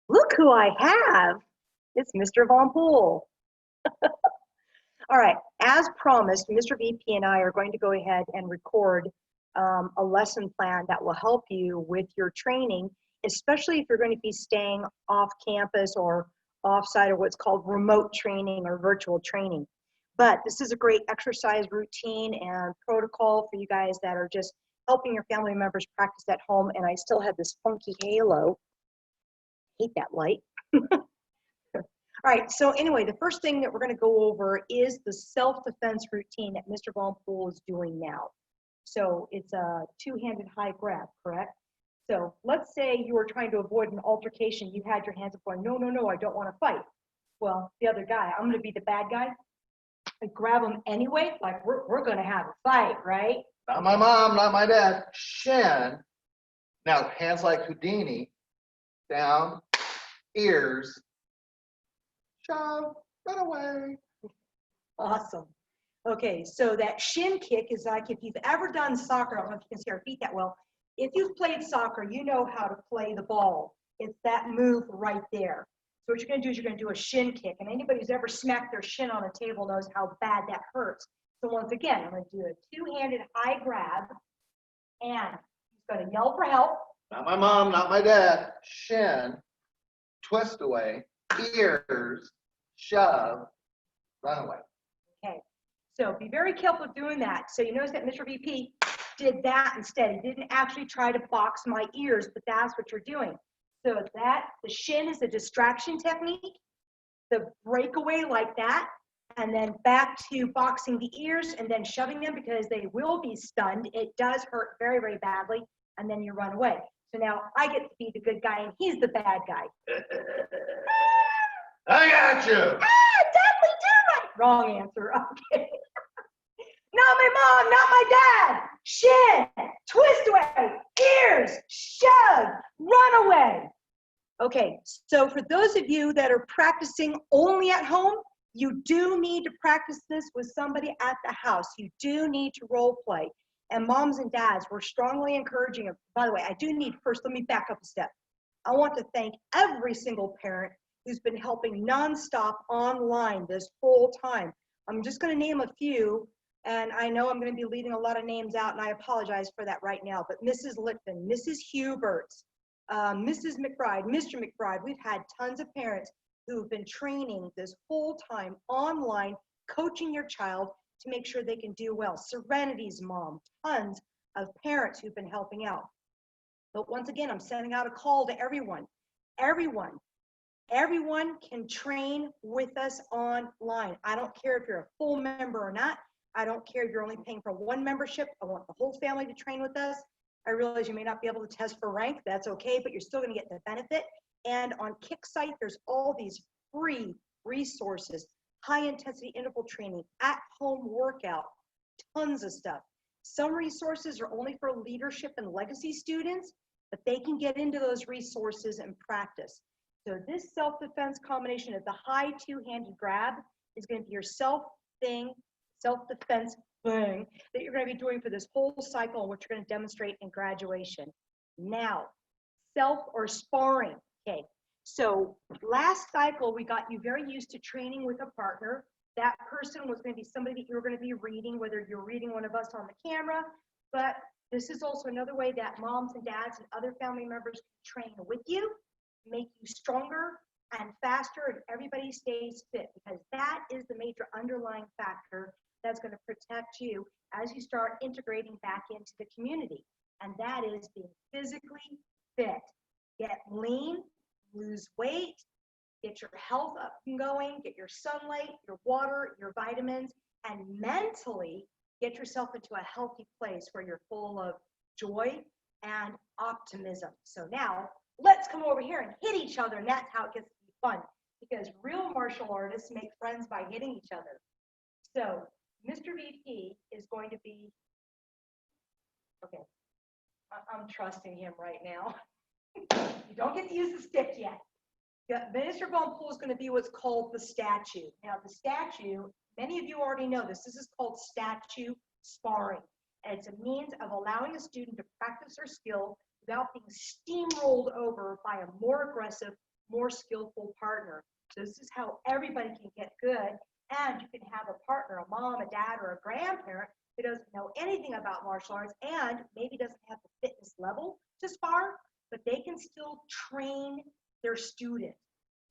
Look who I have. It's Mr. Von Poole. All right, as promised, Mr. VP and I are going to go ahead and record a lesson plan that will help you with your training, especially if you're going to be staying off campus or offsite or what's called remote training or virtual training. But this is a great exercise routine and protocol for you guys that are just helping your family members practice at home. And I still have this funky halo. Hate that light. All right, so anyway, the first thing that we're going to go over is the self-defense routine that Mr. Von Poole is doing now. So it's a two-handed high grab, correct? So let's say you were trying to avoid an altercation. You had your hands up going, no, no, no, I don't want to fight. Well, the other guy, I'm going to be the bad guy. I grab him anyway, like we're going to have a fight, right? Not my mom, not my dad. Shin. Now, hands like Houdini. Down, ears. Shove, run away. Awesome. Okay, so that shin kick is like, if you've ever done soccer, I don't know if you can see our feet that well. If you've played soccer, you know how to play the ball. It's that move right there. So what you're going to do is you're going to do a shin kick. And anybody who's ever smacked their shin on a table knows how bad that hurts. So once again, I'm going to do a two-handed high grab. And he's going to yell for help. Not my mom, not my dad. Shin, twist away, ears, shove, run away. Okay, so be very careful of doing that. So you notice that Mr. VP did that instead. He didn't actually try to box my ears, but that's what you're doing. So that, the shin is a distraction technique, the breakaway like that, and then back to boxing the ears and then shoving them because they will be stunned. It does hurt very, very badly, and then you run away. So now I get to be the good guy and he's the bad guy. I got you. Definitely do it. Wrong answer. Okay. Not my mom, not my dad. Shin, twist away, ears, shove, run away. Okay, so for those of you that are practicing only at home, you do need to practice this with somebody at the house. You do need to role play. And moms and dads, we're strongly encouraging them. By the way, I do need first, let me back up a step. I want to thank every single parent who's been helping nonstop online this whole time. I'm just going to name a few, and I know I'm going to be leaving a lot of names out, and I apologize for that right now. But Mrs. Lickman, Mrs. Hubert, Mrs. McBride, Mr. McBride, we've had tons of parents who have been training this whole time online, coaching your child to make sure they can do well. Serenity's mom, tons of parents who've been helping out. But once again, I'm sending out a call to everyone. Everyone can train with us online. I don't care if you're a full member or not. I don't care if you're only paying for one membership. I want the whole family to train with us. I realize you may not be able to test for rank. That's okay, but you're still going to get the benefit. And on Kick site, there's all these free resources, high intensity interval training, at home workout, tons of stuff. Some resources are only for leadership and legacy students, but they can get into those resources and practice. So this self-defense combination of the high two-handed grab is going to be your self-defense thing that you're going to be doing for this whole cycle, which you're going to demonstrate in graduation. Now, self or sparring. Okay, so last cycle, we got you very used to training with a partner. That person was going to be somebody that you were going to be reading, whether you're reading one of us on the camera, but this is also another way that moms and dads and other family members can train with you, make you stronger and faster, and everybody stays fit, because that is the major underlying factor that's going to protect you as you start integrating back into the community. And that is being physically fit. Get lean, lose weight, get your health up and going, get your sunlight, your water, your vitamins, and mentally get yourself into a healthy place where you're full of joy and optimism. So now, let's come over here and hit each other, and that's how it gets to be fun, because real martial artists make friends by hitting each other. So Mr. VP is going to be, okay, I'm trusting him right now. You don't get to use the stick yet. Mr. Von Poole is going to be what's called the statue. Now the statue, many of you already know this is called statue sparring. And it's a means of allowing a student to practice their skill without being steamrolled over by a more aggressive, more skillful partner. So this is how everybody can get good. And you can have a partner, a mom, a dad, or a grandparent who doesn't know anything about martial arts and maybe doesn't have the fitness level to spar, but they can still train their student.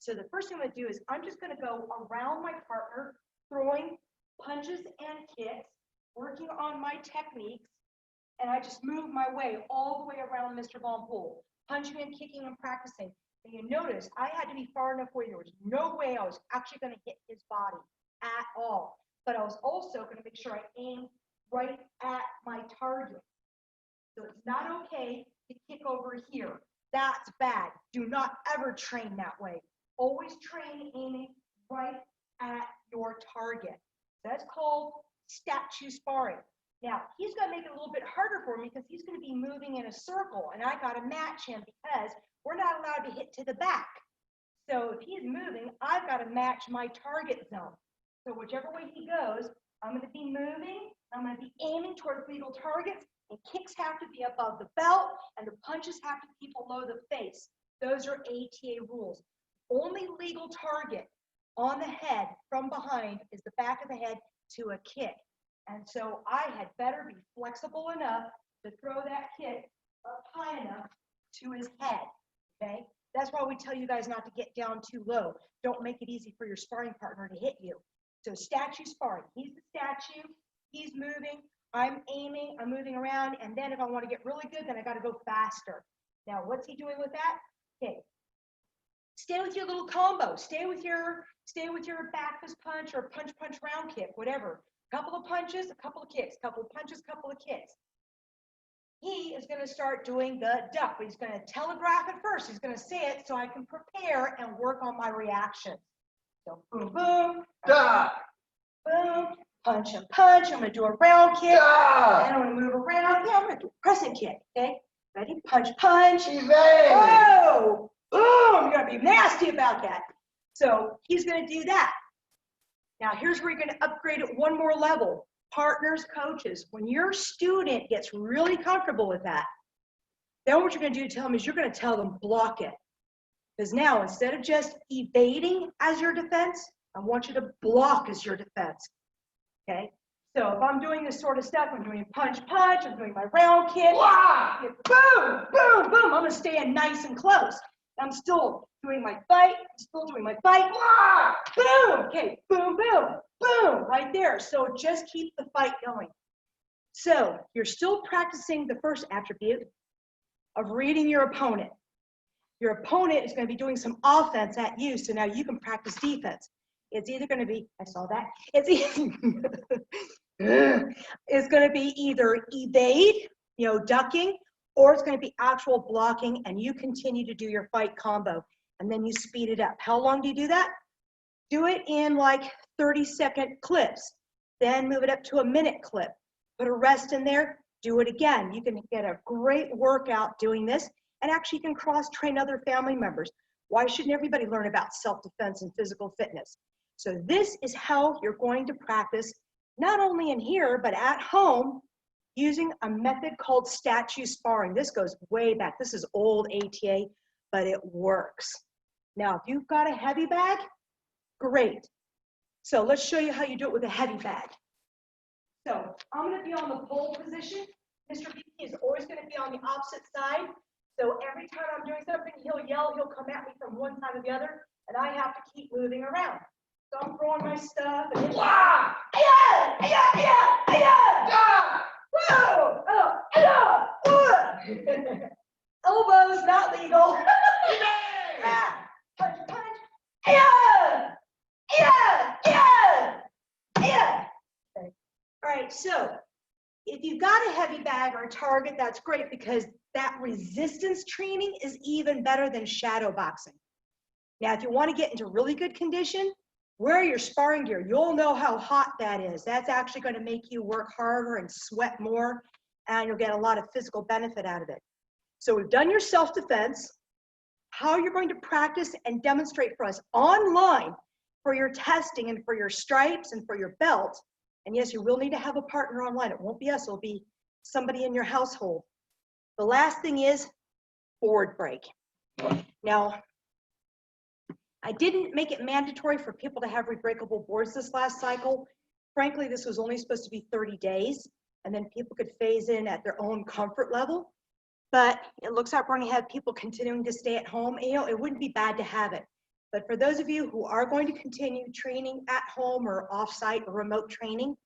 So the first thing I'm going to do is I'm just going to go around my partner, throwing punches and kicks, working on my techniques, and I just move my way all the way around Mr. Von Pool, punching and kicking and practicing. And you notice I had to be far enough away. There was no way I was actually going to hit his body at all. But I was also going to make sure I aimed right at my target. So it's not okay to kick over here. That's bad. Do not ever train that way. Always train aiming right at your target. That's called statue sparring. Now, he's going to make it a little bit harder for me because he's going to be moving in a circle, and I got to match him because we're not allowed to hit to the back. So if he's moving, I've got to match my target zone. So whichever way he goes, I'm going to be moving. I'm going to be aiming towards legal targets, and kicks have to be above the belt, and the punches have to be below the face. Those are ATA rules. Only legal target on the head from behind is the back of the head to a kick. And so I had better be flexible enough to throw that kick up high enough to his head, okay? That's why we tell you guys not to get down too low. Don't make it easy for your sparring partner to hit you. So statue sparring, he's the statue, he's moving, I'm aiming, I'm moving around, and then if I want to get really good, then I got to go faster. Now, what's he doing with that? Okay. Stay with your little combo. Stay with your back fist punch or punch round kick, whatever. Couple of punches, a couple of kicks, couple of punches, couple of kicks. He is going to start doing the duck, but he's going to telegraph it first. He's going to say it so I can prepare and work on my reaction. So boom, boom, Duck. boom, punch and punch. I'm going to do a round kick. Duck. And I'm going to move around. Yeah, I'm going to do a crescent kick. Okay, ready? Punch, punch. Evade. Whoa, boom. You're going to be nasty about that. So he's going to do that. Now, here's where you're going to upgrade it one more level. Partners, coaches, when your student gets really comfortable with that, then what you're going to do to tell them is you're going to tell them block it. Because now, instead of just evading as your defense, I want you to block as your defense. Okay? So if I'm doing this sort of stuff, I'm doing punch, punch, I'm doing my round kick, boom, boom, boom, I'm going to stay in nice and close. I'm still doing my fight, boom, okay, boom, boom, boom, right there. So just keep the fight going. So you're still practicing the first attribute of reading your opponent. Your opponent is going to be doing some offense at you, so now you can practice defense. It's either going to be, I saw that, it's going to be either evade, ducking, or it's going to be actual blocking, and you continue to do your fight combo, and then you speed it up. How long do you do that? Do it in like 30-second clips, then move it up to a minute clip. Put a rest in there, do it again. You can get a great workout doing this, and actually you can cross-train other family members. Why shouldn't everybody learn about self-defense and physical fitness? So this is how you're going to practice, not only in here, but at home, using a method called statue sparring. This goes way back. This is old ATA, but it works. Now, if you've got a heavy bag, great. So let's show you how you do it with a heavy bag. So I'm going to be on the pole position. Mr. B is always going to be on the opposite side. So every time I'm doing something, he'll yell, he'll come at me from one side or the other, and I have to keep moving around. So I'm throwing my stuff, and it's elbows not legal. Punch, punch. Okay. All right, so if you've got a heavy bag or a target, that's great because that resistance training is even better than shadow boxing. Now, if you want to get into really good condition, wear your sparring gear. You'll know how hot that is. That's actually going to make you work harder and sweat more, and you'll get a lot of physical benefit out of it. So we've done your self-defense, how you're going to practice and demonstrate for us online for your testing and for your stripes and for your belt. And yes, you will need to have a partner online. It won't be us, it'll be somebody in your household. The last thing is board break. Now, I didn't make it mandatory for people to have rebreakable boards this last cycle. Frankly, this was only supposed to be 30 days, and then people could phase in at their own comfort level. But it looks like we're going to have people continuing to stay at home. You know, it wouldn't be bad to have it. But for those of you who are going to continue training at home or offsite or remote training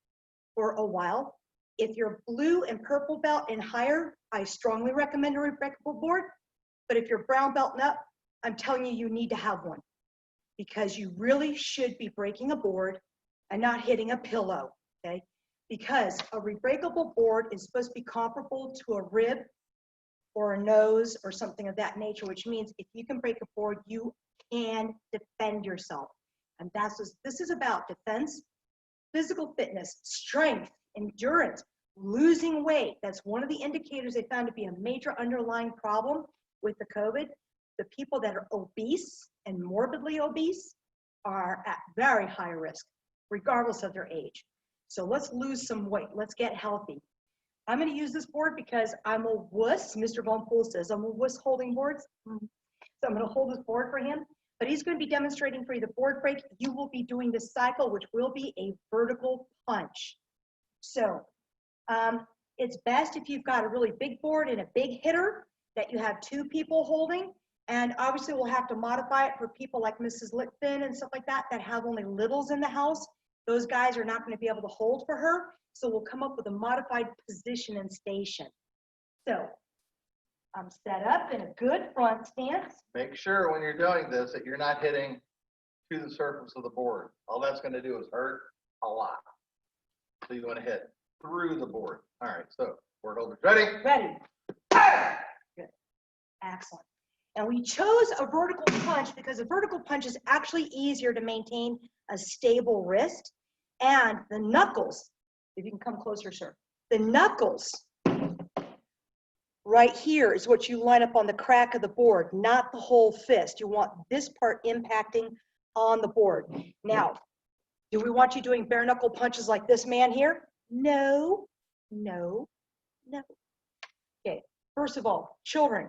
for a while, if you're blue and purple belt and higher, I strongly recommend a rebreakable board. But if you're brown belt and up, I'm telling you, you need to have one, because you really should be breaking a board and not hitting a pillow, okay? Because a rebreakable board is supposed to be comparable to a rib or a nose or something of that nature, which means if you can break a board, you can defend yourself. And that's what this is about: defense, physical fitness, strength, endurance, losing weight. That's one of the indicators they found to be a major underlying problem with the COVID. The people that are obese and morbidly obese are at very high risk, regardless of their age. So let's lose some weight. Let's get healthy. I'm going to use this board because I'm a wuss. Mr. Von Poole says I'm a wuss holding boards. So I'm going to hold this board for him. But he's going to be demonstrating for you the board break. You will be doing this cycle, which will be a vertical punch. So it's best if you've got a really big board and a big hitter that you have two people holding. And obviously we'll have to modify it for people like Mrs. Lickfin and stuff like that that have only littles in the house. Those guys are not going to be able to hold for her. So we'll come up with a modified position and station. So I'm set up in a good front stance. Make sure when you're doing this that you're not hitting to the surface of the board. All that's going to do is hurt a lot. So you want to hit through the board. All right, so board holders ready? Ready. Good. Excellent. And we chose a vertical punch because a vertical punch is actually easier to maintain a stable wrist. And the knuckles, if you can come closer, sir, the knuckles right here is what you line up on the crack of the board, not the whole fist. You want this part impacting on the board. Now, do we want you doing bare knuckle punches like this man here? No, no, no. Okay, first of all, children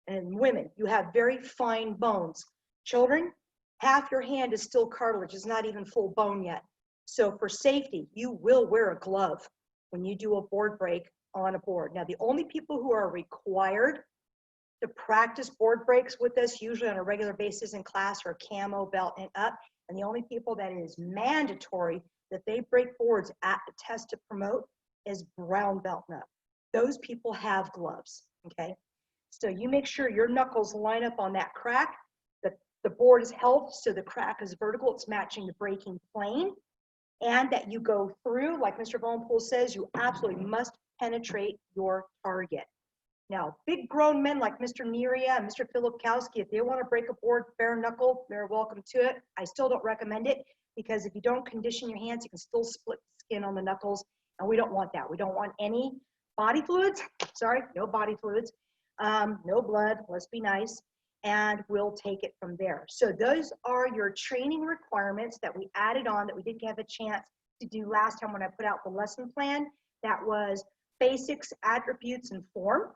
and women, you have very fine bones. Children, half your hand is still cartilage, it's not even full bone yet. So for safety, you will wear a glove when you do a board break on a board. Now, the only people who are required to practice board breaks with us, usually on a regular basis in class, are camo belt and up. And the only people that it is mandatory that they break boards at the test to promote is brown belt and up. Those people have gloves, okay? So you make sure your knuckles line up on that crack, that the board is held so the crack is vertical, it's matching the breaking plane, and that you go through, like Mr. Von Poole says, you absolutely must penetrate your target. Now, big grown men like Mr. Neria and Mr. Filipkowski, if they want to break a board bare knuckle, they're welcome to it. I still don't recommend it because if you don't condition your hands, you can still split skin on the knuckles, and we don't want that. We don't want any body fluids. Sorry, no body fluids. No blood, let's be nice, and we'll take it from there. So those are your training requirements that we added on that we didn't have a chance to do last time when I put out the lesson plan. That was basics, attributes, and form.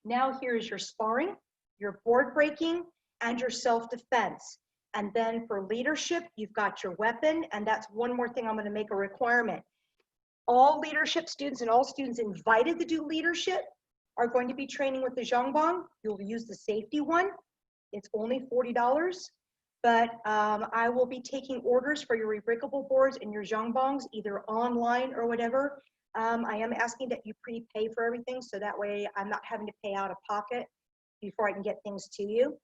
Now here's your sparring, your board breaking, and your self-defense. And then for leadership, you've got your weapon, and that's one more thing I'm going to make a requirement. All leadership students and all students invited to do leadership are going to be training with the Zhongbang. You'll use the safety one. It's only $40, but I will be taking orders for your rebreakable boards and your Zhongbangs, either online or whatever. I am asking that you prepay for everything, so that way I'm not having to pay out of pocket before I can get things to you.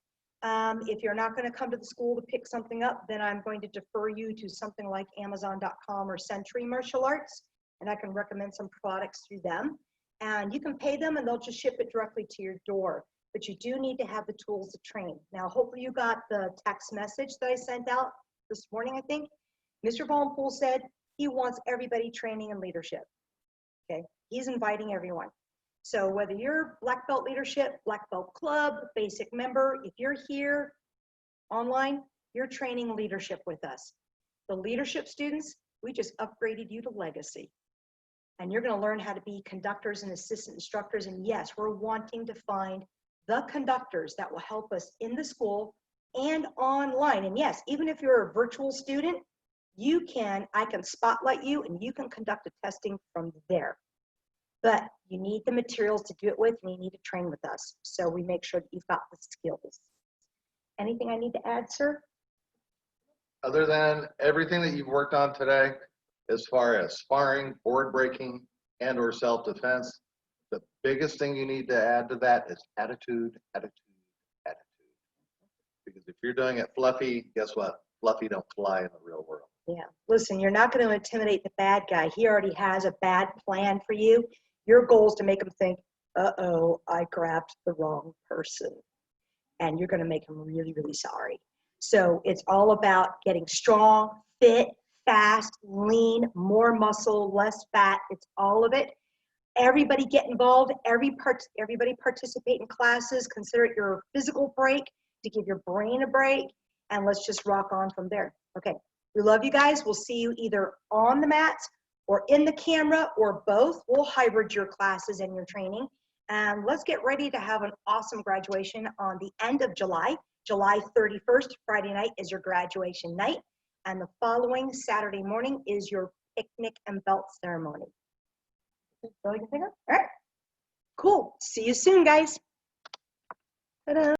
If you're not going to come to the school to pick something up, then I'm going to defer you to something like Amazon.com or Century Martial Arts, and I can recommend some products through them. And you can pay them and they'll just ship it directly to your door. But you do need to have the tools to train. Now, hopefully you got the text message that I sent out this morning, I think. Mr. Von Poole said he wants everybody training in leadership. Okay, he's inviting everyone. So whether you're black belt leadership, black belt club, basic member, if you're here online, you're training leadership with us. The leadership students, we just upgraded you to legacy. And you're going to learn how to be conductors and assistant instructors. And yes, we're wanting to find the conductors that will help us in the school and online. And yes, even if you're a virtual student, I can spotlight you and you can conduct a testing from there. But you need the materials to do it with, and you need to train with us. So we make sure that you've got the skills. Anything I need to add, sir? Other than everything that you've worked on today, as far as sparring, board breaking, and or self-defense, the biggest thing you need to add to that is attitude, attitude, attitude. Because if you're doing it fluffy, guess what? Fluffy don't fly in the real world. Yeah. Listen, you're not going to intimidate the bad guy. He already has a bad plan for you. Your goal is to make him think, uh-oh, I grabbed the wrong person. And you're going to make him really, really sorry. So it's all about getting strong, fit, fast, lean, more muscle, less fat. It's all of it. Everybody get involved. Everybody participate in classes. Consider it your physical break to give your brain a break. And let's just rock on from there. Okay. We love you guys. We'll see you either on the mats or in the camera or both. We'll hybrid your classes and your training. And let's get ready to have an awesome graduation on the end of July. July 31st, Friday night, is your graduation night. And the following Saturday morning is your picnic and belt ceremony. All right. Cool. See you soon, guys. Ta-da.